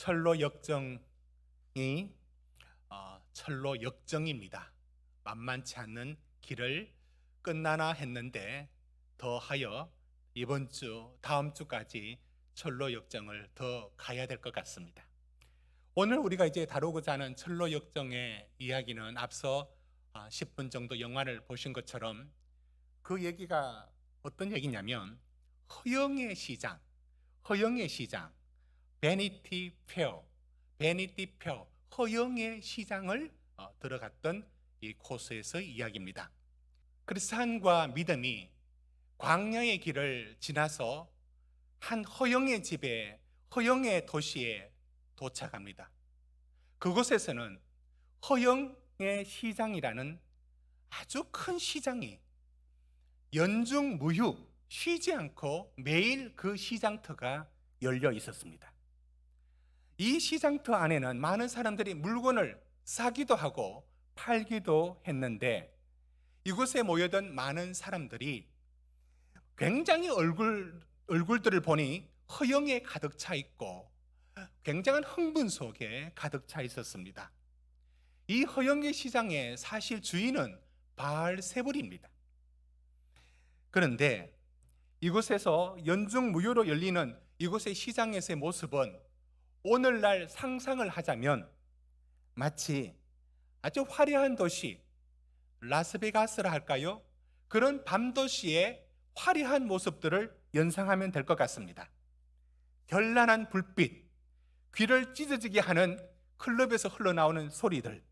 철로 역정이 철로 역정입니다. 만만치 않는 길을 끝나나 했는데 더하여 이번 주, 다음 주까지 철로 역정을 더 가야 될 것 같습니다. 오늘 우리가 이제 다루고자 하는 철로 역정의 이야기는 앞서 10분 정도 영화를 보신 것처럼 그 얘기가 어떤 얘기냐면 허영의 시장, 베니티 페어, 허영의 시장을 들어갔던 이 코스에서 이야기입니다. 크리스찬과 믿음이 광야의 길을 지나서 한 허영의 집에, 허영의 도시에 도착합니다. 그곳에서는 허영의 시장이라는 아주 큰 시장이 연중무휴 쉬지 않고 매일 그 시장터가 열려 있었습니다. 이 시장터 안에는 많은 사람들이 물건을 사기도 하고 팔기도 했는데 이곳에 모여든 많은 사람들이 굉장히 얼굴들을 보니 허영에 가득 차 있고 굉장한 흥분 속에 가득 차 있었습니다. 이 허영의 시장의 사실 주인은 바알세불입니다. 그런데 이곳에서 연중무휴로 열리는 이곳의 시장에서의 모습은 오늘날 상상을 하자면 마치 아주 화려한 도시 라스베가스라 할까요? 그런 밤도시의 화려한 모습들을 연상하면 될 것 같습니다. 결란한 불빛, 귀를 찢어지게 하는 클럽에서 흘러나오는 소리들,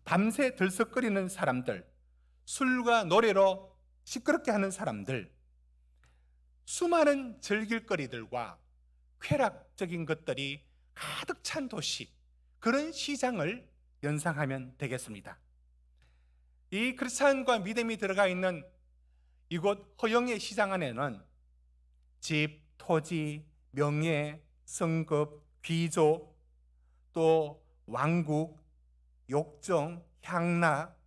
밤새 들썩거리는 사람들, 술과 노래로 시끄럽게 하는 사람들, 수많은 즐길거리들과 쾌락적인 것들이 가득 찬 도시, 그런 시장을 연상하면 되겠습니다. 이 크리스찬과 믿음이 들어가 있는 이곳 허영의 시장 안에는 집, 토지, 명예, 성급, 귀족, 또 왕국, 욕정, 향락,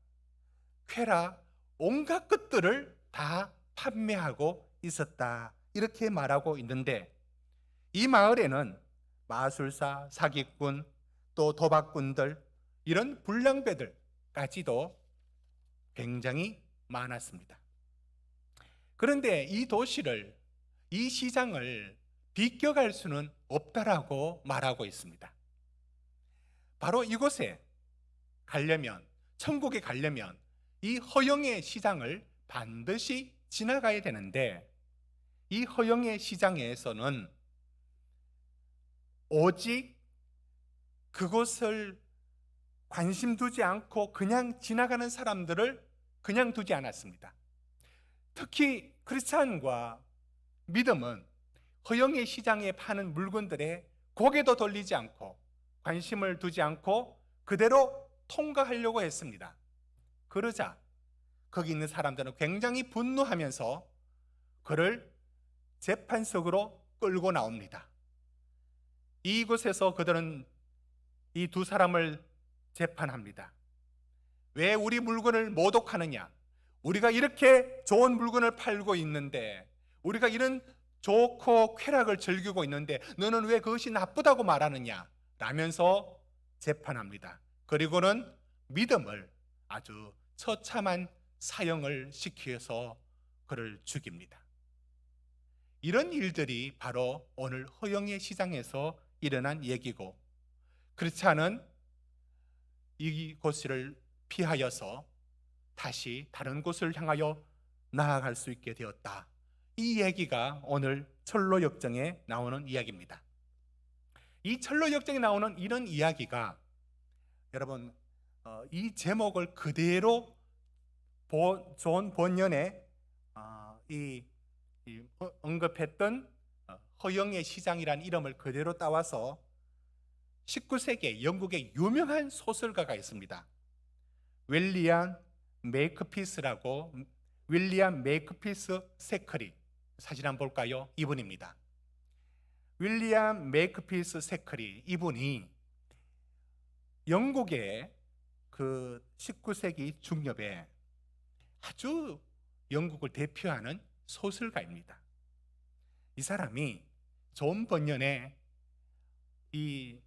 쾌락, 온갖 것들을 다 판매하고 있었다, 이렇게 말하고 있는데 이 마을에는 마술사, 사기꾼, 또 도박꾼들, 이런 불량배들까지도 굉장히 많았습니다. 그런데 이 도시를, 이 시장을 비껴갈 수는 없다라고 말하고 있습니다. 바로 이곳에 가려면, 천국에 가려면 이 허영의 시장을 반드시 지나가야 되는데 이 허영의 시장에서는 오직 그곳을 관심 두지 않고 그냥 지나가는 사람들을 그냥 두지 않았습니다. 특히 크리스찬과 믿음은 허영의 시장에 파는 물건들에 고개도 돌리지 않고 관심을 두지 않고 그대로 통과하려고 했습니다. 그러자 거기 있는 사람들은 굉장히 분노하면서 그를 재판석으로 끌고 나옵니다. 이곳에서 그들은 이 두 사람을 재판합니다. 왜 우리 물건을 모독하느냐? 우리가 이렇게 좋은 물건을 팔고 있는데, 우리가 이런 좋고 쾌락을 즐기고 있는데 너는 왜 그것이 나쁘다고 말하느냐? 라면서 재판합니다. 그리고는 믿음을 아주 처참한 사형을 시켜서 그를 죽입니다. 이런 일들이 바로 오늘 허영의 시장에서 일어난 얘기고, 크리스찬은 이곳을 피하여서 다시 다른 곳을 향하여 나아갈 수 있게 되었다. 이 얘기가 오늘 철로 역정에 나오는 이야기입니다. 이 철로 역정에 나오는 이런 이야기가 여러분 이 제목을 그대로 존 번연의 언급했던 허영의 시장이라는 이름을 그대로 따와서 19세기에 영국의 유명한 소설가가 있습니다. 윌리엄 메이크피스 세커리, 사진 한번 볼까요? 이분입니다. 윌리엄 메이크피스 세커리, 이분이 영국의 그 19세기 중엽에 아주 영국을 대표하는 소설가입니다. 이 사람이 존 번연의 이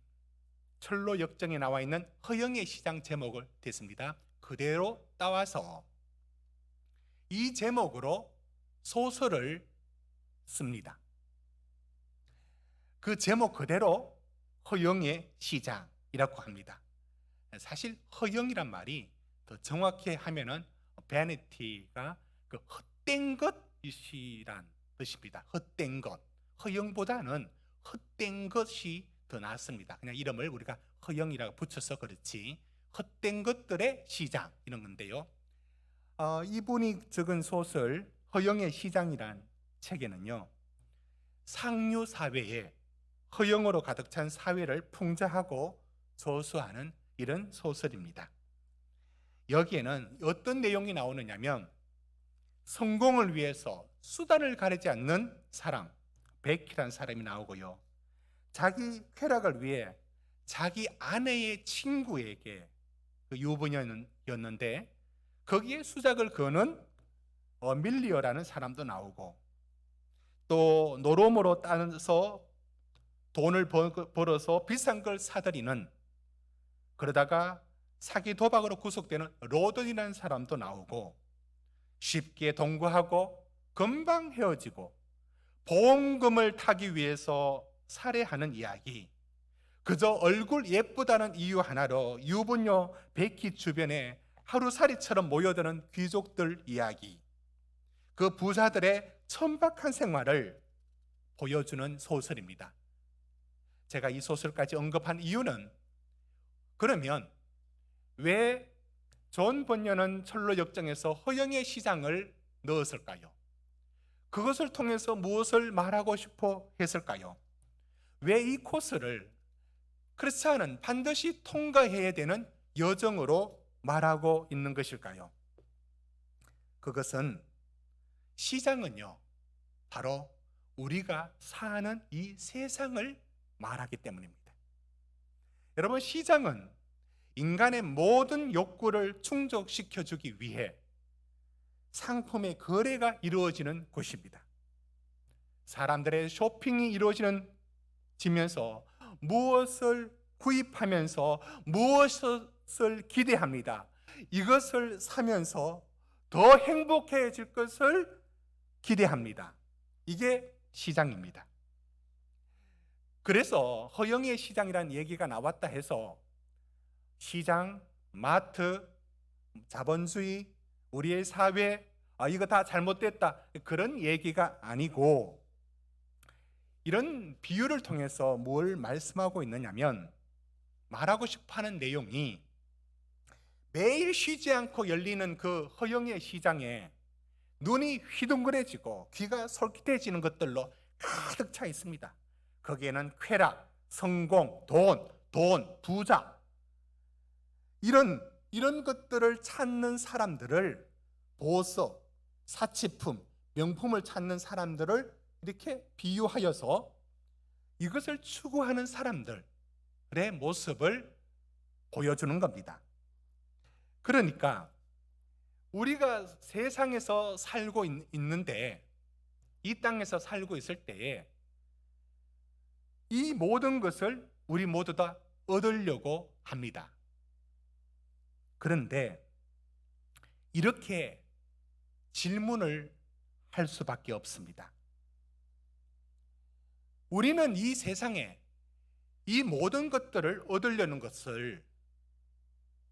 철로 역정에 나와 있는 허영의 시장 제목을 댔습니다. 그대로 따와서 이 제목으로 소설을 씁니다. 그 제목 그대로 허영의 시장이라고 합니다. 사실 허영이란 말이 더 정확히 하면은 vanity가 그 헛된 것이란 뜻입니다. 헛된 것. 허영보다는 헛된 것이 더 낫습니다. 그냥 이름을 우리가 허영이라고 붙여서 그렇지 헛된 것들의 시장 이런 건데요. 이분이 적은 소설 허영의 시장이란 책에는요, 상류 사회에 허영으로 가득 찬 사회를 풍자하고 조수하는 이런 소설입니다. 여기에는 어떤 내용이 나오느냐면 성공을 위해서 수단을 가리지 않는 사람, 베키라는 사람이 나오고요, 자기 쾌락을 위해 자기 아내의 친구에게 그 유부녀였는데 거기에 수작을 거는 밀리어라는 사람도 나오고, 또 노름으로 따서 돈을 벌어서 비싼 걸 사들이는, 그러다가 사기 도박으로 구속되는 로든이라는 사람도 나오고, 쉽게 동거하고 금방 헤어지고 보험금을 타기 위해서 살해하는 이야기, 그저 얼굴 예쁘다는 이유 하나로 유부녀 베키 주변에 하루살이처럼 모여드는 귀족들 이야기, 그 부자들의 천박한 생활을 보여주는 소설입니다. 제가 이 소설까지 언급한 이유는, 그러면 왜 존 번연은 철로 역정에서 허영의 시장을 넣었을까요? 그것을 통해서 무엇을 말하고 싶어 했을까요? 왜 이 코스를 크리스찬은 반드시 통과해야 되는 여정으로 말하고 있는 것일까요? 그것은, 시장은요, 바로 우리가 사는 이 세상을 말하기 때문입니다. 여러분, 시장은 인간의 모든 욕구를 충족시켜주기 위해 상품의 거래가 이루어지는 곳입니다. 사람들의 쇼핑이 이루어지면서 무엇을 구입하면서 무엇을 기대합니다. 이것을 사면서 더 행복해질 것을 기대합니다. 이게 시장입니다. 그래서 허영의 시장이라는 얘기가 나왔다 해서 시장, 마트, 자본주의, 우리의 사회, 이거 다 잘못됐다, 그런 얘기가 아니고, 이런 비유를 통해서 뭘 말씀하고 있느냐면, 말하고 싶어하는 내용이 매일 쉬지 않고 열리는 그 허영의 시장에 눈이 휘둥그레지고 귀가 솔깃해지는 것들로 가득 차 있습니다. 거기에는 쾌락, 성공, 돈, 부자, 이런 것들을 찾는 사람들을, 보석, 사치품, 명품을 찾는 사람들을 이렇게 비유하여서 이것을 추구하는 사람들의 모습을 보여주는 겁니다. 그러니까 우리가 세상에서 살고 있는데, 이 땅에서 살고 있을 때에 이 모든 것을 우리 모두 다 얻으려고 합니다. 그런데 이렇게 질문을 할 수밖에 없습니다. 우리는 이 세상에 이 모든 것들을 얻으려는 것을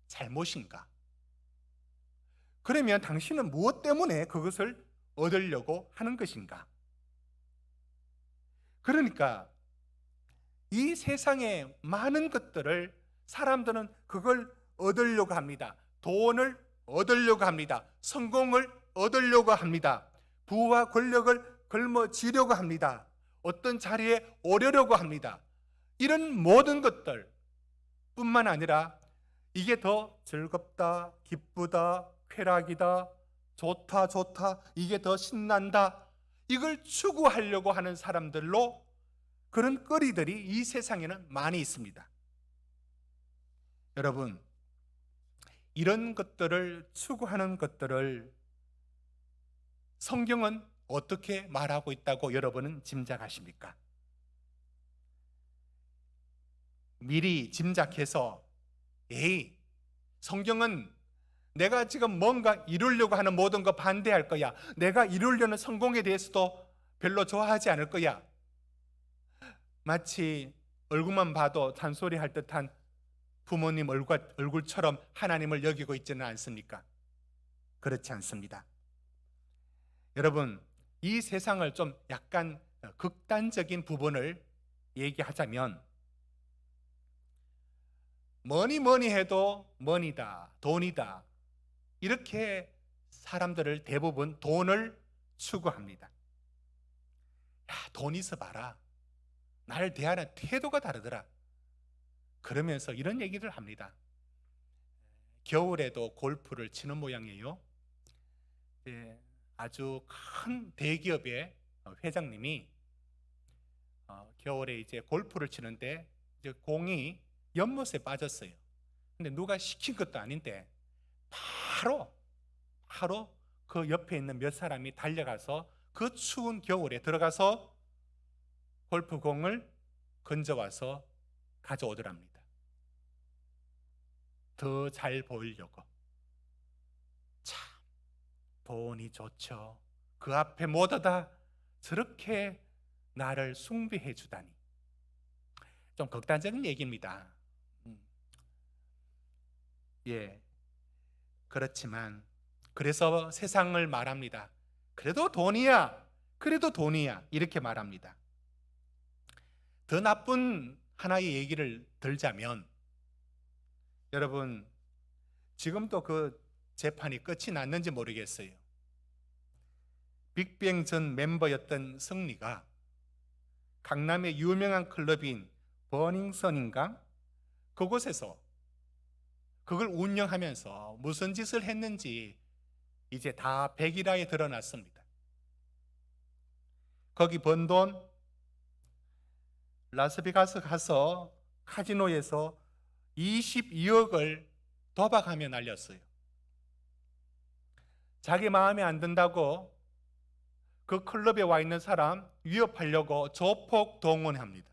잘못인가? 그러면 당신은 무엇 때문에 그것을 얻으려고 하는 것인가? 그러니까 이 세상의 많은 것들을 사람들은 그걸 얻으려고 합니다. 돈을 얻으려고 합니다. 성공을 얻으려고 합니다. 부와 권력을 걸머쥐려고 합니다. 어떤 자리에 오르려고 합니다. 이런 모든 것들 뿐만 아니라 이게 더 즐겁다, 기쁘다, 쾌락이다, 좋다, 이게 더 신난다, 이걸 추구하려고 하는 사람들로 그런 거리들이 이 세상에는 많이 있습니다. 여러분, 이런 것들을 추구하는 것들을 성경은 어떻게 말하고 있다고 여러분은 짐작하십니까? 미리 짐작해서 에이, 성경은 내가 지금 뭔가 이루려고 하는 모든 거 반대할 거야. 내가 이루려는 성공에 대해서도 별로 좋아하지 않을 거야. 마치 얼굴만 봐도 잔소리할 듯한 부모님 얼굴처럼 하나님을 여기고 있지는 않습니까? 그렇지 않습니다. 여러분, 이 세상을 좀 약간 극단적인 부분을 얘기하자면 뭐니 해도 머니다, 돈이다. 이렇게 사람들을 대부분 돈을 추구합니다. 야, 돈 있어 봐라. 나를 대하는 태도가 다르더라. 그러면서 이런 얘기를 합니다. 겨울에도 골프를 치는 모양이에요. 아주 큰 대기업의 회장님이 겨울에 이제 골프를 치는데 이제 공이 연못에 빠졌어요. 근데 누가 시킨 것도 아닌데 바로 그 옆에 있는 몇 사람이 달려가서 그 추운 겨울에 들어가서 골프공을 건져와서 가져오더랍니다. 더 잘 보이려고. 참, 돈이 좋죠. 그 앞에 뭐다 저렇게 나를 숭배해 주다니. 좀 극단적인 얘기입니다. 예, 그렇지만 그래서 세상을 말합니다. 그래도 돈이야. 이렇게 말합니다. 더 나쁜 하나의 얘기를 들자면 여러분, 지금도 그 재판이 끝이 났는지 모르겠어요. 빅뱅 전 멤버였던 승리가 강남의 유명한 클럽인 버닝썬인가? 그곳에서 그걸 운영하면서 무슨 짓을 했는지 이제 다 백일화에 드러났습니다. 거기 번 돈 라스베가스 가서 카지노에서 22억을 도박하며 날렸어요. 자기 마음에 안 든다고 그 클럽에 와 있는 사람 위협하려고 조폭 동원합니다.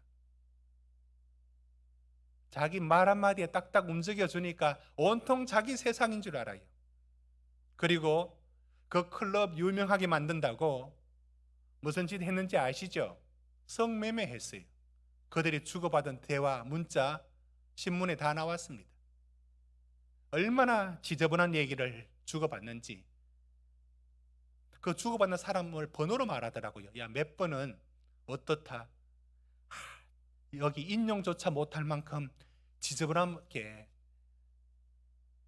자기 말 한마디에 딱딱 움직여주니까 온통 자기 세상인 줄 알아요. 그리고 그 클럽 유명하게 만든다고 무슨 짓 했는지 아시죠? 성매매 했어요. 그들이 주고받은 대화, 문자, 신문에 다 나왔습니다. 얼마나 지저분한 얘기를 주고받는지. 그 주고받는 사람을 번호로 말하더라고요. 야, 몇 번은 어떻다. 여기 인용조차 못할 만큼 지저분하게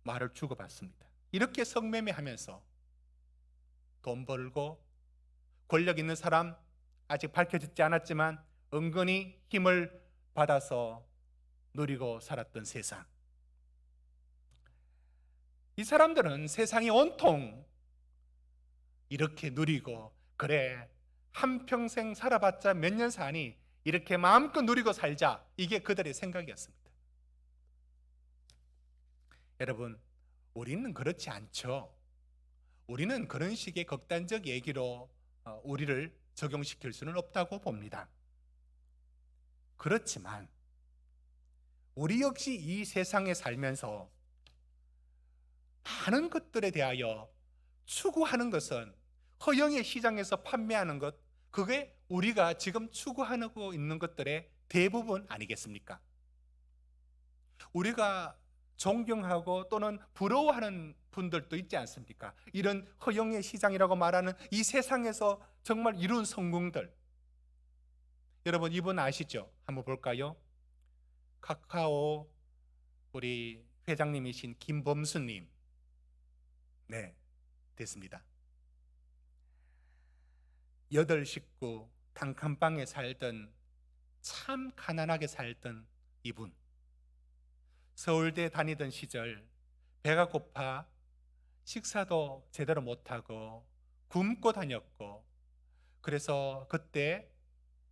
말을 주고받습니다. 이렇게 성매매하면서 돈 벌고 권력 있는 사람, 아직 밝혀지지 않았지만 은근히 힘을 받아서 누리고 살았던 세상. 이 사람들은 세상이 온통 이렇게 누리고, 그래, 한평생 살아봤자 몇 년 사니 이렇게 마음껏 누리고 살자, 이게 그들의 생각이었습니다. 여러분, 우리는 그렇지 않죠. 우리는 그런 식의 극단적 얘기로 우리를 적용시킬 수는 없다고 봅니다. 그렇지만 우리 역시 이 세상에 살면서 많은 것들에 대하여 추구하는 것은, 허영의 시장에서 판매하는 것, 그게 우리가 지금 추구하고 있는 것들의 대부분 아니겠습니까? 우리가 존경하고 또는 부러워하는 분들도 있지 않습니까? 이런 허영의 시장이라고 말하는 이 세상에서 정말 이룬 성공들. 여러분, 이분 아시죠? 한번 볼까요? 카카오 우리 회장님이신 김범수님. 네, 됐습니다. 8식구 단칸방에 살던, 참 가난하게 살던 이분, 서울대 다니던 시절 배가 고파 식사도 제대로 못하고 굶고 다녔고, 그래서 그때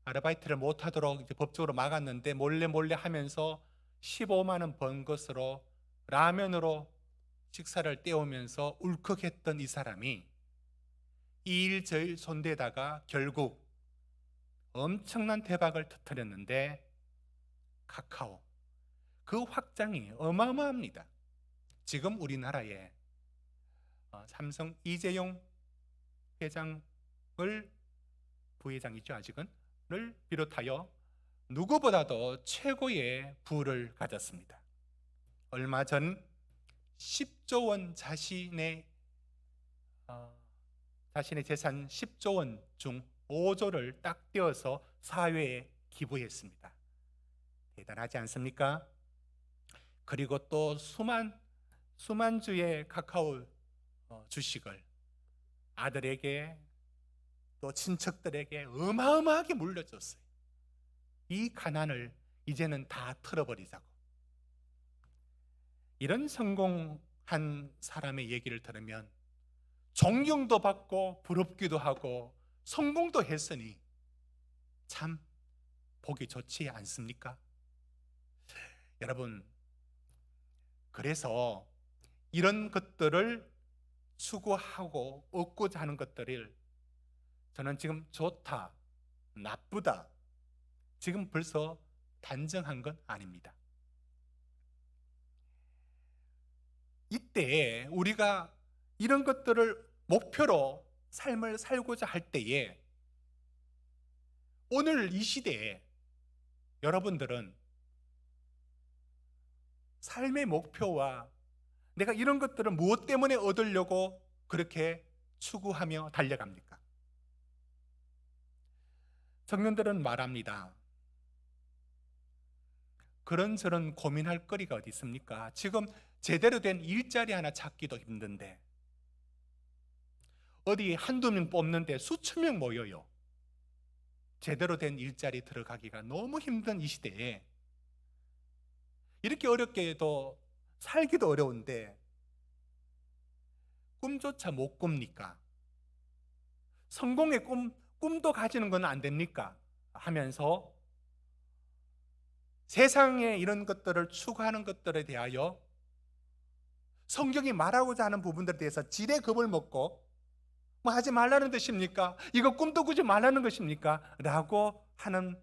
아르바이트를 못하도록 이제 법적으로 막았는데 몰래 하면서 15만 원 번 것으로 라면으로 식사를 때우면서 울컥했던 이 사람이 이 일 저 일 손대다가 결국 엄청난 대박을 터뜨렸는데, 카카오, 그 확장이 어마어마합니다. 지금 우리나라에 삼성 이재용 회장을, 부회장이죠 아직은, 를 비롯하여 누구보다도 최고의 부를 가졌습니다. 얼마 전 10조 원 자신의 재산 10조 원 중 5조를 딱 떼어서 사회에 기부했습니다. 대단하지 않습니까? 그리고 또 수만 주의 카카오 주식을 아들에게 또 친척들에게 어마어마하게 물려줬어요. 이 가난을 이제는 다 털어버리자고. 이런 성공한 사람의 얘기를 들으면 존경도 받고 부럽기도 하고 성공도 했으니 참 보기 좋지 않습니까? 여러분, 그래서 이런 것들을 추구하고 얻고자 하는 것들을 저는 지금 좋다, 나쁘다, 지금 벌써 단정한 건 아닙니다. 이때 우리가 이런 것들을 목표로 삶을 살고자 할 때에 오늘 이 시대에 여러분들은 삶의 목표와 내가 이런 것들을 무엇 때문에 얻으려고 그렇게 추구하며 달려갑니까? 청년들은 말합니다. 그런저런 고민할 거리가 어디 있습니까? 지금 제대로 된 일자리 하나 찾기도 힘든데 어디 한두 명 뽑는데 수천 명 모여요. 제대로 된 일자리 들어가기가 너무 힘든 이 시대에 이렇게 어렵게도 살기도 어려운데 꿈조차 못 꿉니까? 성공의 꿈도 가지는 건 안 됩니까? 하면서 세상에 이런 것들을 추구하는 것들에 대하여 성경이 말하고자 하는 부분들에 대해서 지레 겁을 먹고 뭐 하지 말라는 뜻입니까? 이거 꿈도 꾸지 말라는 것입니까? 라고 하는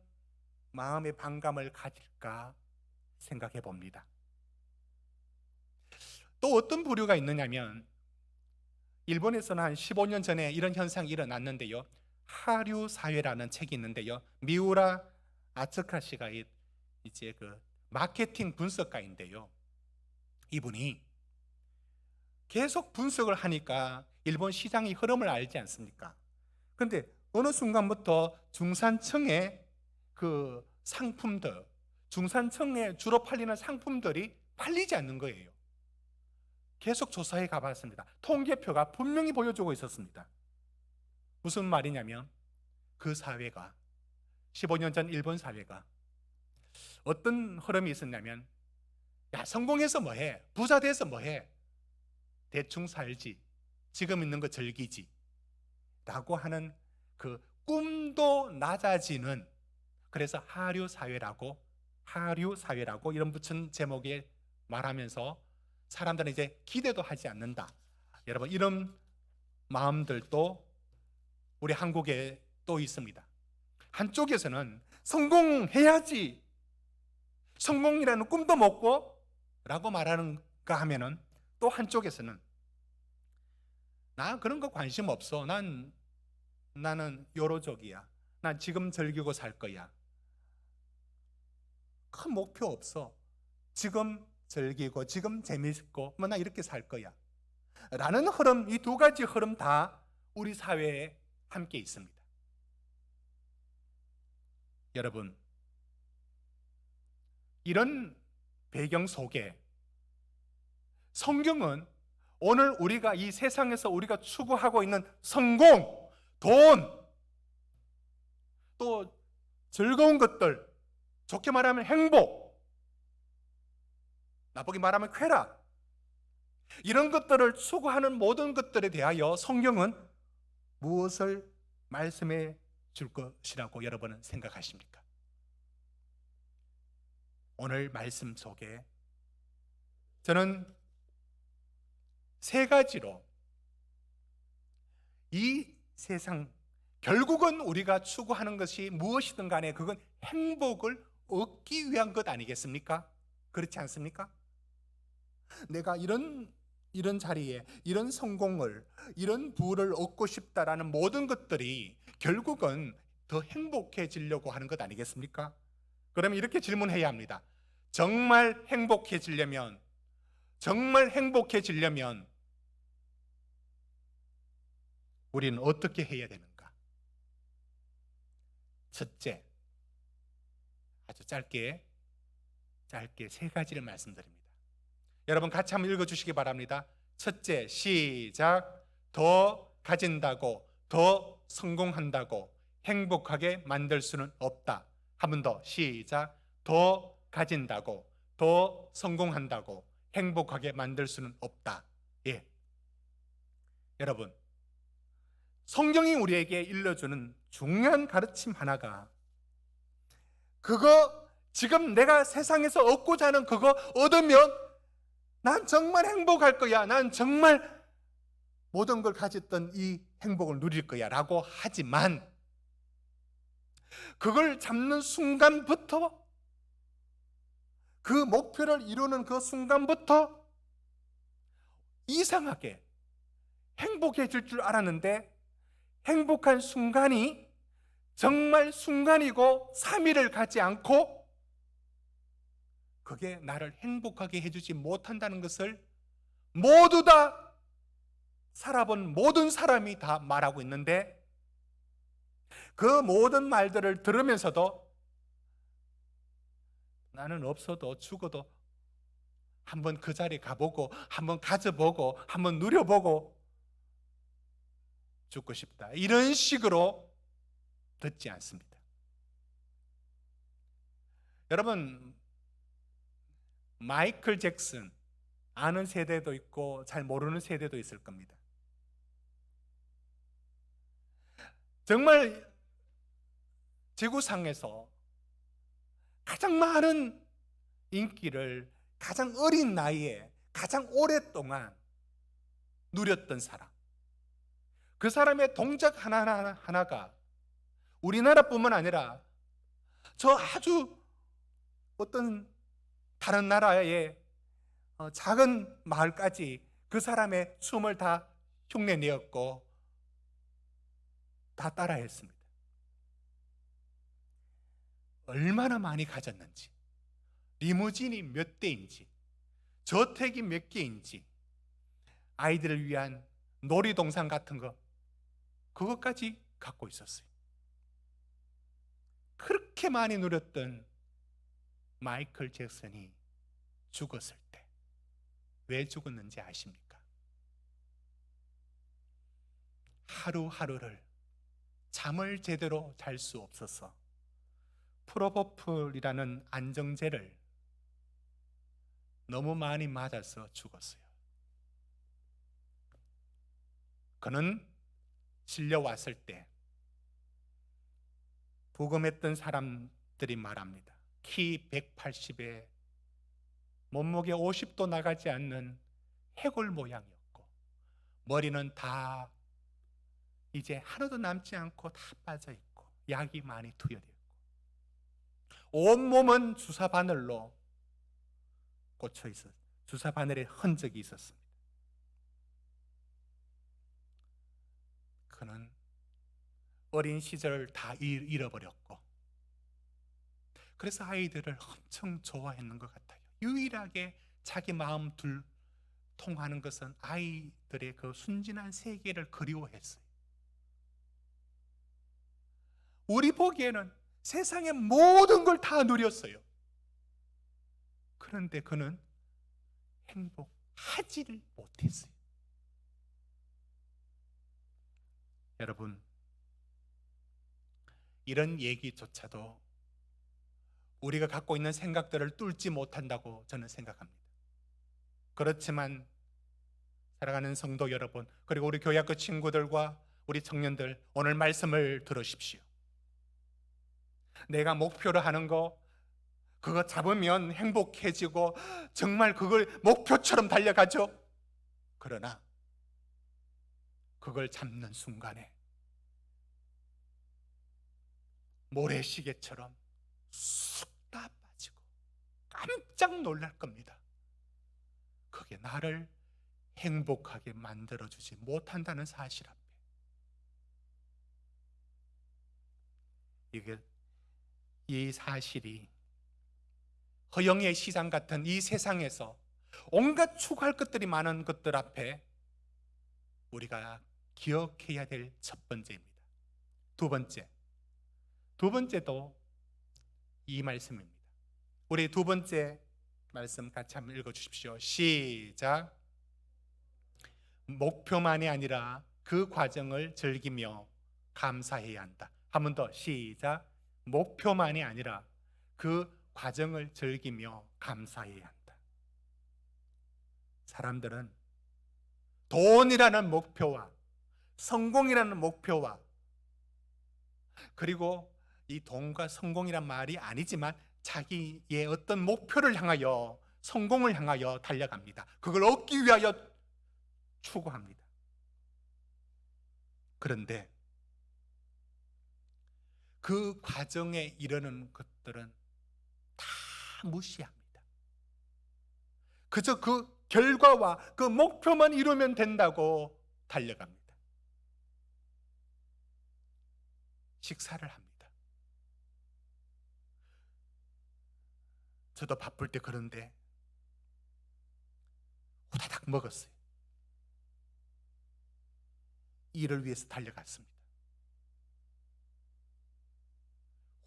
마음의 반감을 가질까 생각해 봅니다. 또 어떤 부류가 있느냐면 일본에서는 한 15년 전에 이런 현상이 일어났는데요. 하류 사회라는 책이 있는데요. 미우라 아츠카 씨가 이제 그 마케팅 분석가인데요. 이분이 계속 분석을 하니까 일본 시장의 흐름을 알지 않습니까? 그런데 어느 순간부터 중산층의 그 상품들, 중산층에 주로 팔리는 상품들이 팔리지 않는 거예요. 계속 조사해 가봤습니다. 통계표가 분명히 보여주고 있었습니다. 무슨 말이냐면 그 사회가 15년 전 일본 사회가 어떤 흐름이 있었냐면 야, 성공해서 뭐해? 부자 돼서 뭐해? 대충 살지, 지금 있는 거 즐기지 라고 하는 그 꿈도 낮아지는, 그래서 하류 사회라고 이런 붙인 제목에 말하면서 사람들은 이제 기대도 하지 않는다. 여러분, 이런 마음들도 우리 한국에 또 있습니다. 한쪽에서는 성공해야지, 성공이라는 꿈도 먹고 라고 말하는가 하면은 또 한쪽에서는 나 그런 거 관심 없어, 나는 요로족이야, 난 지금 즐기고 살 거야, 큰 목표 없어, 지금 즐기고 지금 재밌고 뭐 나 이렇게 살 거야 라는 흐름, 이 두 가지 흐름 다 우리 사회에 함께 있습니다. 여러분, 이런 배경 속에 성경은 오늘 우리가 이 세상에서 우리가 추구하고 있는 성공, 돈, 또 즐거운 것들, 좋게 말하면 행복, 나쁘게 말하면 쾌락, 이런 것들을 추구하는 모든 것들에 대하여 성경은 무엇을 말씀해 줄 것이라고 여러분은 생각하십니까? 오늘 말씀 속에 저는 세 가지로 이 세상, 결국은 우리가 추구하는 것이 무엇이든 간에 그건 행복을 얻기 위한 것 아니겠습니까? 그렇지 않습니까? 내가 이런 자리에 이런 성공을, 이런 부를 얻고 싶다라는 모든 것들이 결국은 더 행복해지려고 하는 것 아니겠습니까? 그러면 이렇게 질문해야 합니다. 정말 행복해지려면 우리는 어떻게 해야 되는가? 첫째, 아주 짧게 세 가지를 말씀드립니다. 여러분 같이 한번 읽어주시기 바랍니다. 첫째, 시작. 더 가진다고, 더 성공한다고 행복하게 만들 수는 없다. 한 번 더, 시작. 더 가진다고, 더 성공한다고 행복하게 만들 수는 없다. 예. 여러분, 성경이 우리에게 일러주는 중요한 가르침 하나가, 그거 지금 내가 세상에서 얻고자 하는 그거 얻으면 난 정말 행복할 거야, 난 정말 모든 걸 가졌던 이 행복을 누릴 거야 라고 하지만, 그걸 잡는 순간부터, 그 목표를 이루는 그 순간부터 이상하게 행복해질 줄 알았는데, 행복한 순간이 정말 순간이고 3일을 가지 않고 그게 나를 행복하게 해주지 못한다는 것을 모두 다 살아본 모든 사람이 다 말하고 있는데, 그 모든 말들을 들으면서도 나는 없어도 죽어도 한번 그 자리에 가보고 한번 가져보고 한번 누려보고 죽고 싶다, 이런 식으로 듣지 않습니다. 여러분, 마이클 잭슨 아는 세대도 있고 잘 모르는 세대도 있을 겁니다. 정말 지구상에서 가장 많은 인기를 가장 어린 나이에 가장 오랫동안 누렸던 사람, 그 사람의 동작 하나하나가 우리나라뿐만 아니라 저 아주 어떤 다른 나라의 작은 마을까지 그 사람의 춤을 다 흉내내었고 다 따라했습니다. 얼마나 많이 가졌는지, 리무진이 몇 대인지, 저택이 몇 개인지, 아이들을 위한 놀이동산 같은 거, 그것까지 갖고 있었어요. 그렇게 많이 누렸던 마이클 잭슨이 죽었을 때 왜 죽었는지 아십니까? 하루하루를 잠을 제대로 잘 수 없어서 프로포폴이라는 안정제를 너무 많이 맞아서 죽었어요. 그는 실려왔을 때 부검했던 사람들이 말합니다. 키 180에 몸무게 50도 나가지 않는 해골 모양이었고, 머리는 다 이제 하나도 남지 않고 다 빠져있고 약이 많이 투여되어 있고, 온몸은 주사 바늘로 꽂혀 있었어요. 주사 바늘의 흔적이 있었습니다. 그는 어린 시절을 다 잃어버렸고, 그래서 아이들을 엄청 좋아했는 것 같아요. 유일하게 자기 마음 통하는 것은 아이들의 그 순진한 세계를 그리워했어요. 우리 보기에는 세상의 모든 걸 다 누렸어요. 그런데 그는 행복하지를 못했어요. 여러분, 이런 얘기조차도 우리가 갖고 있는 생각들을 뚫지 못한다고 저는 생각합니다. 그렇지만 사랑하는 성도 여러분, 그리고 우리 교회학교 친구들과 우리 청년들, 오늘 말씀을 들으십시오. 내가 목표로 하는 거, 그거 잡으면 행복해지고 정말 그걸 목표처럼 달려가죠. 그러나 그걸 잡는 순간에 모래시계처럼 쑥 다 빠지고 깜짝 놀랄 겁니다. 그게 나를 행복하게 만들어주지 못한다는 사실 앞에. 이 사실이 허영의 시장 같은 이 세상에서 온갖 추구할 것들이 많은 것들 앞에 우리가 기억해야 될 첫 번째입니다. 두 번째도 이 말씀입니다. 우리 두 번째 말씀 같이 한번 읽어주십시오. 시작. 목표만이 아니라 그 과정을 즐기며 감사해야 한다. 한 번 더 시작. 목표만이 아니라 그 과정을 즐기며 감사해야 한다. 사람들은 돈이라는 목표와 성공이라는 목표와, 그리고 이 돈과 성공이란 말이 아니지만 자기의 어떤 목표를 향하여, 성공을 향하여 달려갑니다. 그걸 얻기 위하여 추구합니다. 그런데 그 과정에 이르는 것들은 다 무시합니다. 그저 그 결과와 그 목표만 이루면 된다고 달려갑니다. 식사를 합니다. 저도 바쁠 때 그런데 후다닥 먹었어요. 일을 위해서 달려갔습니다.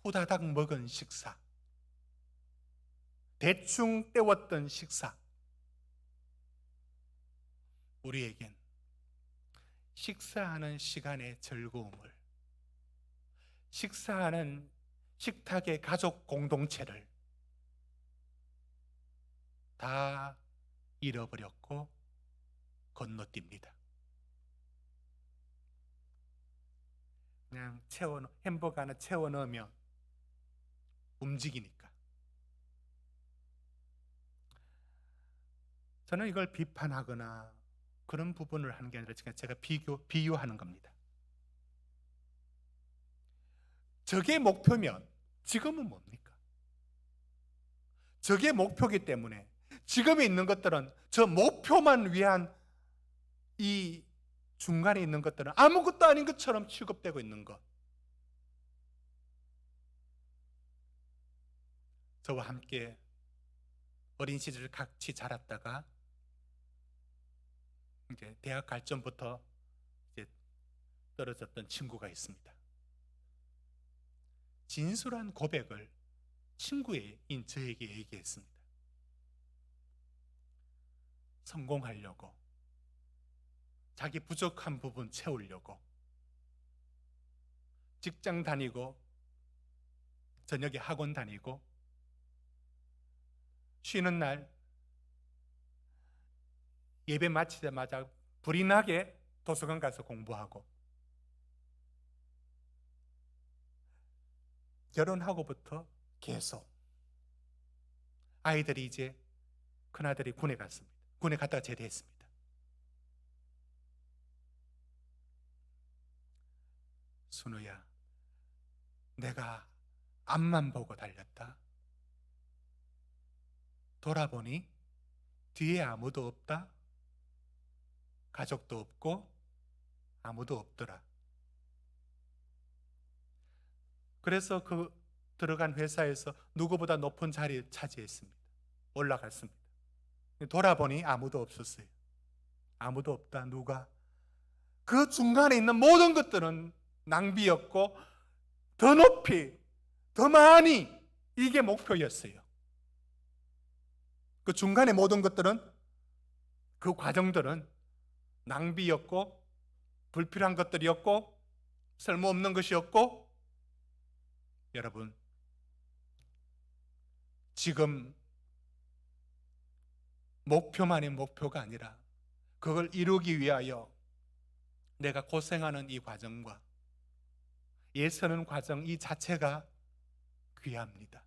후다닥 먹은 식사, 대충 때웠던 식사, 우리에겐 식사하는 시간의 즐거움을, 식사하는 식탁의 가족 공동체를 다 잃어버렸고 건너뜁니다. 그냥 햄버거 하나 채워 넣으면 움직이니까. 저는 이걸 비판하거나 그런 부분을 하는 게 아니라 제가 비유하는 겁니다. 저게 목표면 지금은 뭡니까? 저게 목표이기 때문에 지금에 있는 것들은 저 목표만 위한, 이 중간에 있는 것들은 아무것도 아닌 것처럼 취급되고 있는 것. 저와 함께 어린 시절 같이 자랐다가 이제 대학 갈 전부터 이제 떨어졌던 친구가 있습니다. 진솔한 고백을 친구인 저에게 얘기했습니다. 성공하려고, 자기 부족한 부분 채우려고 직장 다니고 저녁에 학원 다니고 쉬는 날 예배 마치자마자 불이 나게 도서관 가서 공부하고, 결혼하고부터 계속 아이들이 이제 큰아들이 군에 갔습니다. 군에 갔다가 제대했습니다. 순우야, 내가 앞만 보고 달렸다. 돌아보니 뒤에 아무도 없다. 가족도 없고 아무도 없더라. 그래서 그 들어간 회사에서 누구보다 높은 자리를 차지했습니다. 올라갔습니다. 돌아보니 아무도 없었어요. 아무도 없다. 누가? 그 중간에 있는 모든 것들은 낭비였고 더 높이, 더 많이, 이게 목표였어요. 그 중간에 모든 것들은, 그 과정들은 낭비였고 불필요한 것들이었고 쓸모없는 것이었고, 여러분, 지금 목표만이 목표가 아니라 그걸 이루기 위하여 내가 고생하는 이 과정과 애쓰는 과정, 이 자체가 귀합니다.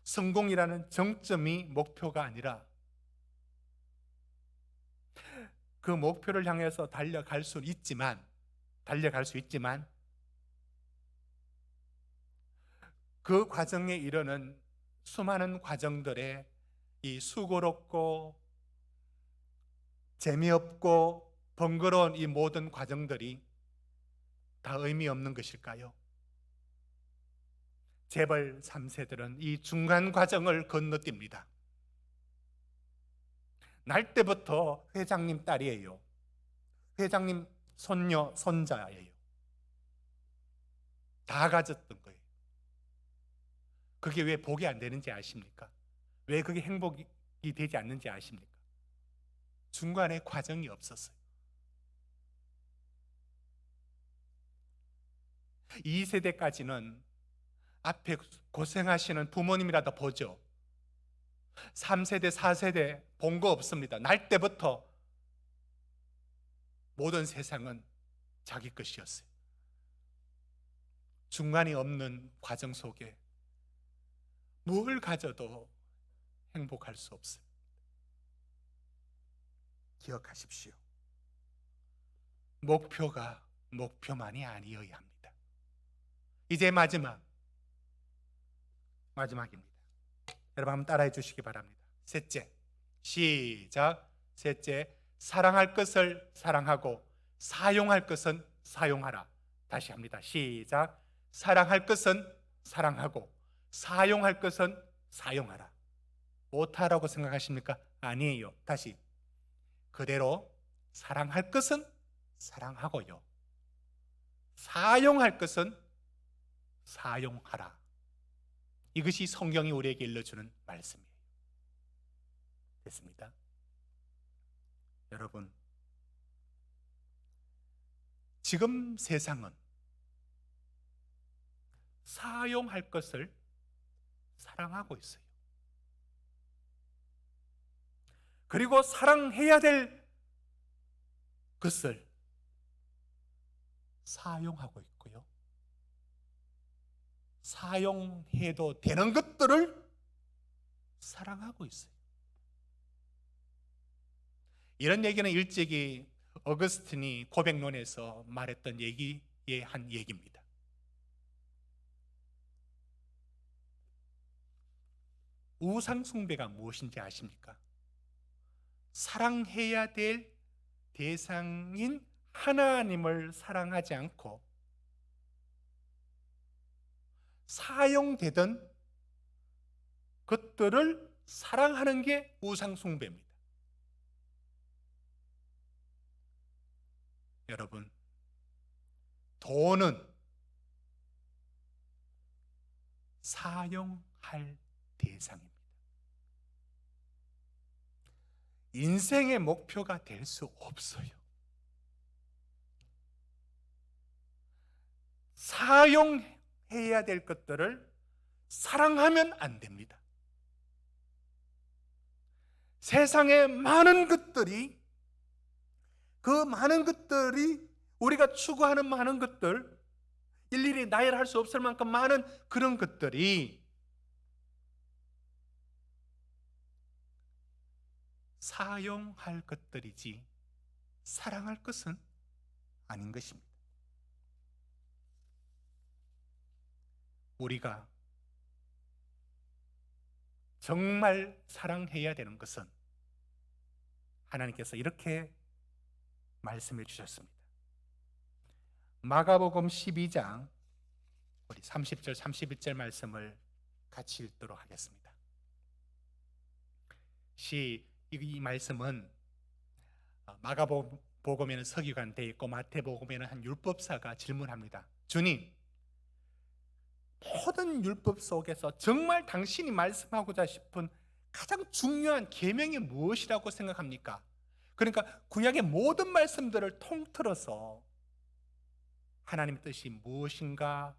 성공이라는 정점이 목표가 아니라 그 목표를 향해서 달려갈 수 있지만 그 과정에 이르는 수많은 과정들에 이 수고롭고 재미없고 번거로운 이 모든 과정들이 다 의미 없는 것일까요? 재벌 3세들은 이 중간 과정을 건너뜁니다. 날 때부터 회장님 딸이에요. 회장님 손녀, 손자예요. 다 가졌던 거예요. 그게 왜 복이 안 되는지 아십니까? 왜 그게 행복이 되지 않는지 아십니까? 중간에 과정이 없었어요. 2세대까지는 앞에 고생하시는 부모님이라도 보죠. 3세대, 4세대 본 거 없습니다. 날 때부터 모든 세상은 자기 것이었어요. 중간이 없는 과정 속에 뭘 가져도 행복할 수 없어요. 기억하십시오. 목표가 목표만이 아니어야 합니다. 이제 마지막입니다. 여러분 한번 따라해 주시기 바랍니다. 셋째, 시작. 셋째, 사랑할 것을 사랑하고 사용할 것은 사용하라. 다시 합니다. 시작. 사랑할 것은 사랑하고 사용할 것은 사용하라. 못하라고 생각하십니까? 아니에요. 다시 그대로 사랑할 것은 사랑하고요, 사용할 것은 사용하라. 이것이 성경이 우리에게 일러주는 말씀이에요. 됐습니다. 여러분, 지금 세상은 사용할 것을 사랑하고 있어요. 그리고 사랑해야 될 것을 사용하고 있고요, 사용해도 되는 것들을 사랑하고 있어요. 이런 얘기는 일찍이 어거스틴이 고백론에서 말했던 얘기의 한 얘기입니다. 우상숭배가 무엇인지 아십니까? 사랑해야 될 대상인 하나님을 사랑하지 않고 사용되던 것들을 사랑하는 게 우상숭배입니다. 여러분, 돈은 사용할 대상입니다. 인생의 목표가 될 수 없어요. 사용해야 될 것들을 사랑하면 안 됩니다. 세상의 많은 것들이, 그 많은 것들이, 우리가 추구하는 많은 것들, 일일이 나열할 수 없을 만큼 많은 그런 것들이 사용할 것들이지 사랑할 것은 아닌 것입니다. 우리가 정말 사랑해야 되는 것은 하나님께서 이렇게 말씀해 주셨습니다. 마가복음 12장 우리 30절 31절 말씀을 같이 읽도록 하겠습니다. 이 말씀은 마가복음에는 서기관 돼 있고 마태복음에는 한 율법사가 질문합니다. 주님, 모든 율법 속에서 정말 당신이 말씀하고자 싶은 가장 중요한 계명이 무엇이라고 생각합니까? 그러니까 구약의 모든 말씀들을 통틀어서 하나님의 뜻이 무엇인가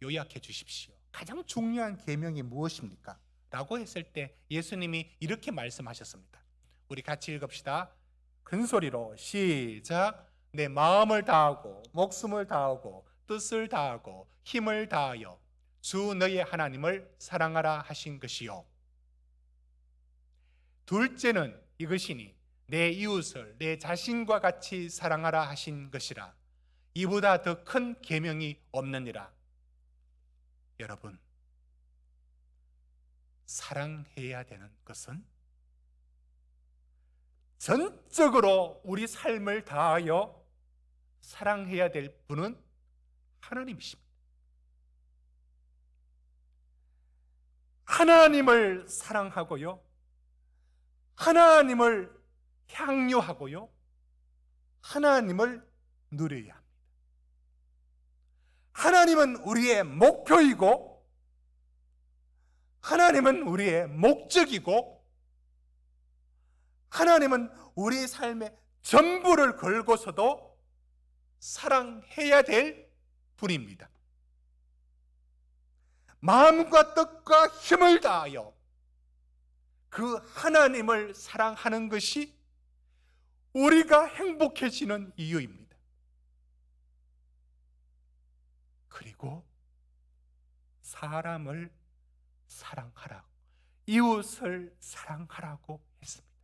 요약해 주십시오. 가장 중요한 계명이 무엇입니까? 라고 했을 때 예수님이 이렇게 말씀하셨습니다. 우리 같이 읽읍시다. 큰 소리로 시작. 내 마음을 다하고 목숨을 다하고 뜻을 다하고 힘을 다하여 주 너의 하나님을 사랑하라 하신 것이요, 둘째는 이것이니 내 이웃을 내 자신과 같이 사랑하라 하신 것이라. 이보다 더 큰 계명이 없느니라. 여러분, 사랑해야 되는 것은 전적으로 우리 삶을 다하여 사랑해야 될 분은 하나님이십니다. 하나님을 사랑하고요, 하나님을 향유하고요, 하나님을 누려야 합니다. 하나님은 우리의 목표이고, 하나님은 우리의 목적이고, 하나님은 우리 삶의 전부를 걸고서도 사랑해야 될 분입니다. 마음과 뜻과 힘을 다하여 그 하나님을 사랑하는 것이 우리가 행복해지는 이유입니다. 그리고 사람을 사랑하라고, 이웃을 사랑하라고 했습니다.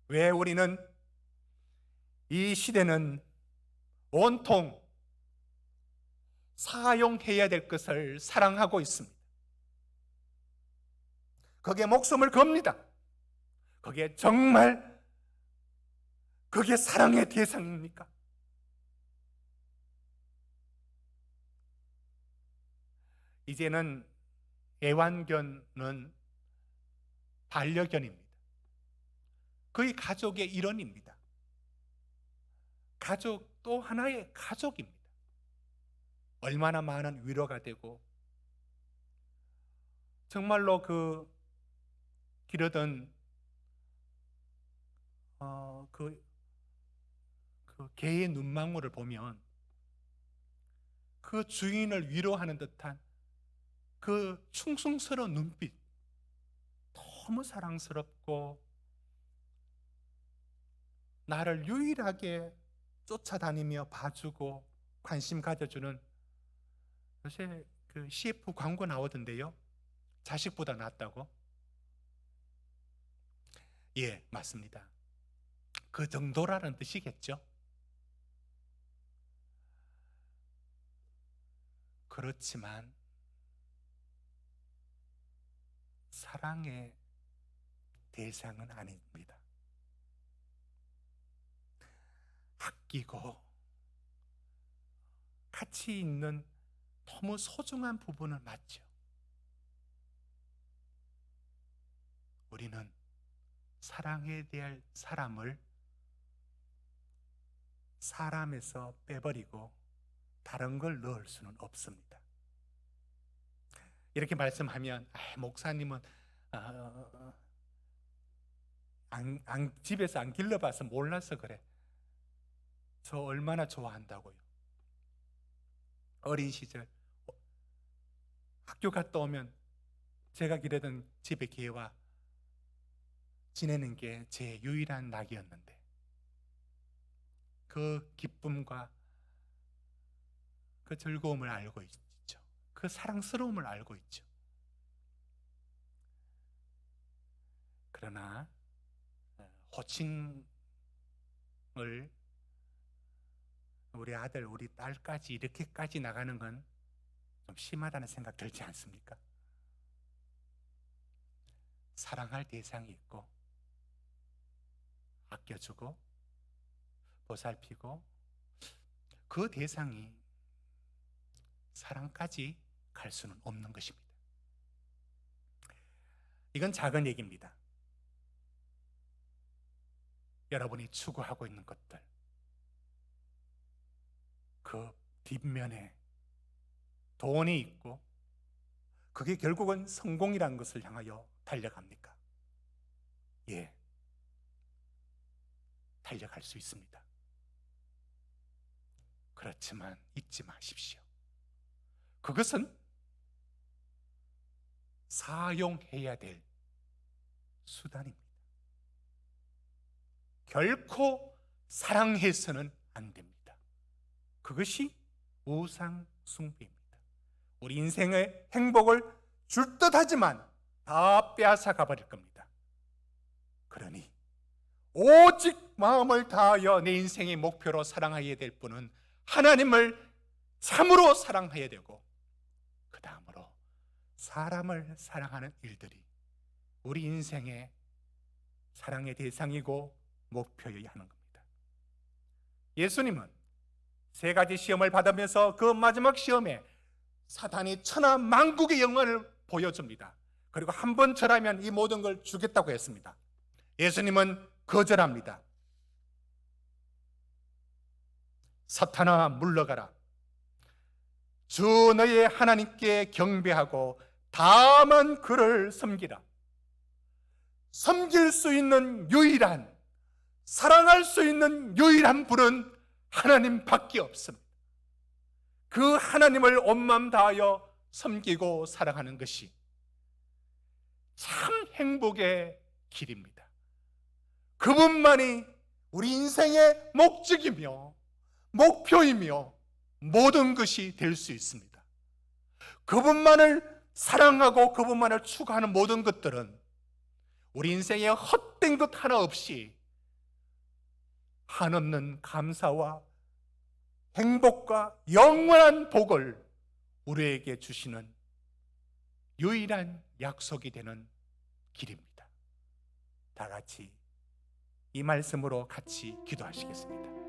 왜 우리는 이 시대는 온통 사용해야 될 것을 사랑하고 있습니다. 거기에 목숨을 겁니다. 거기에 정말 그게 사랑의 대상입니까? 이제는 애완견은 반려견입니다. 거의 가족의 일원입니다. 가족 또 하나의 가족입니다. 얼마나 많은 위로가 되고, 정말로 그 기르던 그 개의 눈망울을 보면 그 주인을 위로하는 듯한 그 충성스러운 눈빛, 너무 사랑스럽고 나를 유일하게 쫓아다니며 봐주고 관심 가져주는, 요새 그 CF 광고 나오던데요, 자식보다 낫다고. 예, 맞습니다. 그 정도라는 뜻이겠죠. 그렇지만 사랑의 대상은 아닙니다. 아끼고 가치 있는 너무 소중한 부분은 맞죠. 우리는 사랑해야 될 사람을 사람에서 빼버리고 다른 걸 넣을 수는 없습니다. 이렇게 말씀하면 목사님은 집에서 안 길러봐서 몰라서 그래. 저 얼마나 좋아한다고요. 어린 시절 학교 갔다 오면 제가 기르던 집의 개와 지내는 게 제 유일한 낙이었는데, 그 기쁨과 그 즐거움을 알고 있죠. 그 사랑스러움을 알고 있죠. 그러나 호칭을 우리 아들, 우리 딸까지 이렇게까지 나가는 건 좀 심하다는 생각 들지 않습니까? 사랑할 대상이 있고, 아껴주고 보살피고, 그 대상이 사랑까지 갈 수는 없는 것입니다. 이건 작은 얘기입니다. 여러분이 추구하고 있는 것들, 그 뒷면에 돈이 있고 그게 결국은 성공이라는 것을 향하여 달려갑니까? 예, 달려갈 수 있습니다. 그렇지만 잊지 마십시오. 그것은 사용해야 될 수단입니다. 결코 사랑해서는 안 됩니다. 그것이 우상 숭배입니다. 우리 인생의 행복을 줄 듯하지만 다 빼앗아 가버릴 겁니다. 그러니 오직 마음을 다하여 내 인생의 목표로 사랑해야 될 분은 하나님을 참으로 사랑해야 되고, 그 다음으로 사람을 사랑하는 일들이 우리 인생의 사랑의 대상이고 목표여야 하는 겁니다. 예수님은 세 가지 시험을 받으면서 그 마지막 시험에 사탄이 천하 만국의 영광을 보여줍니다. 그리고 한 번 절하면 이 모든 걸 주겠다고 했습니다. 예수님은 거절합니다. 사탄아 물러가라. 주 너의 하나님께 경배하고 다만 그를 섬기라. 섬길 수 있는 유일한, 사랑할 수 있는 유일한 분은 하나님밖에 없습니다. 그 하나님을 온 마음 다하여 섬기고 사랑하는 것이 참 행복의 길입니다. 그분만이 우리 인생의 목적이며 목표이며 모든 것이 될 수 있습니다. 그분만을 사랑하고 그분만을 추구하는 모든 것들은 우리 인생에 헛된 것 하나 없이 한없는 감사와 행복과 영원한 복을 우리에게 주시는 유일한 약속이 되는 길입니다. 다 같이 이 말씀으로 같이 기도하시겠습니다.